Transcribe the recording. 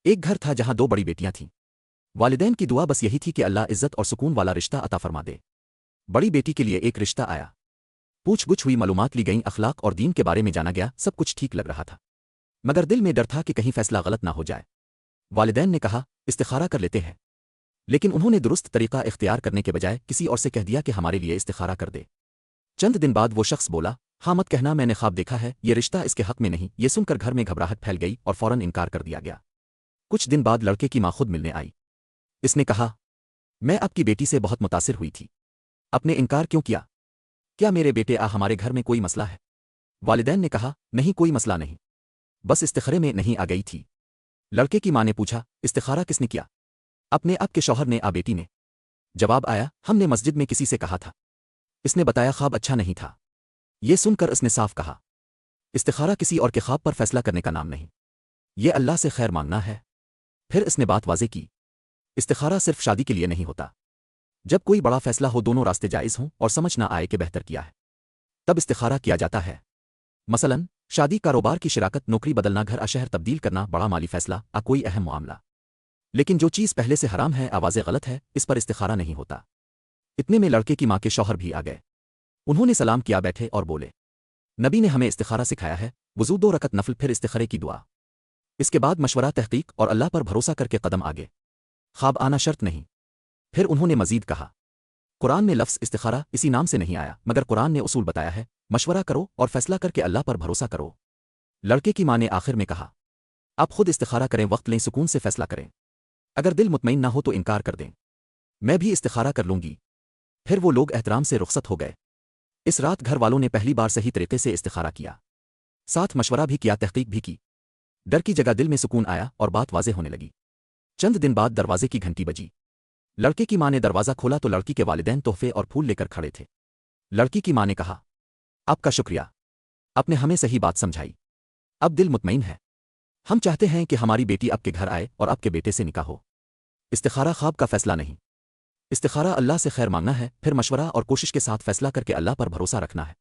ایک گھر تھا جہاں دو بڑی بیٹیاں تھیں۔ والدین کی دعا بس یہی تھی کہ اللہ عزت اور سکون والا رشتہ عطا فرما دے۔ بڑی بیٹی کے لیے ایک رشتہ آیا، پوچھ گچھ ہوئی، معلومات لی گئیں، اخلاق اور دین کے بارے میں جانا گیا، سب کچھ ٹھیک لگ رہا تھا، مگر دل میں ڈر تھا کہ کہیں فیصلہ غلط نہ ہو جائے۔ والدین نے کہا استخارہ کر لیتے ہیں، لیکن انہوں نے درست طریقہ اختیار کرنے کے بجائے کسی اور سے کہہ دیا کہ ہمارے لیے استخارہ کر دے۔ چند دن بعد وہ شخص بولا ہاں مت کہنا، میں نے خواب دیکھا ہے، یہ رشتہ اس کے حق میں نہیں۔ یہ سن کر گھر میں گھبراہٹ پھیل گئی اور فوراً انکار کر دیا گیا۔ کچھ دن بعد لڑکے کی ماں خود ملنے آئی۔ اس نے کہا میں آپ کی بیٹی سے بہت متاثر ہوئی تھی، آپ نے انکار کیوں کیا؟ کیا میرے بیٹے ہمارے گھر میں کوئی مسئلہ ہے؟ والدین نے کہا نہیں، کوئی مسئلہ نہیں، بس استخارے میں نہیں آ گئی تھی۔ لڑکے کی ماں نے پوچھا استخارہ کس نے کیا؟ اپنے آپ کے شوہر نے بیٹی نے جواب آیا ہم نے مسجد میں کسی سے کہا تھا، اس نے بتایا خواب اچھا نہیں تھا۔ یہ سن کر اس نے صاف کہا استخارہ کسی اور کے خواب پر فیصلہ کرنے کا نام نہیں، یہ اللہ سے خیر مانگنا ہے۔ پھر اس نے بات واضح کی استخارہ صرف شادی کے لیے نہیں ہوتا، جب کوئی بڑا فیصلہ ہو، دونوں راستے جائز ہوں اور سمجھ نہ آئے کہ بہتر کیا ہے، تب استخارہ کیا جاتا ہے۔ مثلاً شادی، کاروبار کی شراکت، نوکری بدلنا، گھر شہر تبدیل کرنا، بڑا مالی فیصلہ، کوئی اہم معاملہ۔ لیکن جو چیز پہلے سے حرام ہے، آوازیں غلط ہے، اس پر استخارہ نہیں ہوتا۔ اتنے میں لڑکے کی ماں کے شوہر بھی آ گئے۔ انہوں نے سلام کیا، بیٹھے اور بولے نبی نے ہمیں استخارہ سکھایا ہے، وضو، 2 رکعت نفل، پھر استخارے کی دعا، اس کے بعد مشورہ، تحقیق اور اللہ پر بھروسہ کر کے قدم آگے۔ خواب آنا شرط نہیں۔ پھر انہوں نے مزید کہا قرآن میں لفظ استخارہ اسی نام سے نہیں آیا، مگر قرآن نے اصول بتایا ہے، مشورہ کرو اور فیصلہ کر کے اللہ پر بھروسہ کرو۔ لڑکے کی ماں نے آخر میں کہا آپ خود استخارہ کریں، وقت لیں، سکون سے فیصلہ کریں، اگر دل مطمئن نہ ہو تو انکار کر دیں، میں بھی استخارہ کر لوں گی۔ پھر وہ لوگ احترام سے رخصت ہو گئے۔ اس رات گھر والوں نے پہلی بار صحیح طریقے سے استخارہ کیا، ساتھ مشورہ بھی کیا، تحقیق بھی کی۔ ڈر کی جگہ دل میں سکون آیا اور بات واضح ہونے لگی۔ چند دن بعد دروازے کی گھنٹی بجی۔ لڑکے کی ماں نے دروازہ کھولا تو لڑکی کے والدین تحفے اور پھول لے کر کھڑے تھے۔ لڑکی کی ماں نے کہا آپ کا شکریہ، آپ نے ہمیں صحیح بات سمجھائی، اب دل مطمئن ہے۔ ہم چاہتے ہیں کہ ہماری بیٹی آپ کے گھر آئے اور آپ کے بیٹے سے نکاح ہو۔ استخارہ خواب کا فیصلہ نہیں، استخارہ اللہ سے خیر مانگنا ہے، پھر مشورہ اور کوشش کے ساتھ فیصلہ کر کے اللہ پر بھروسہ رکھنا ہے۔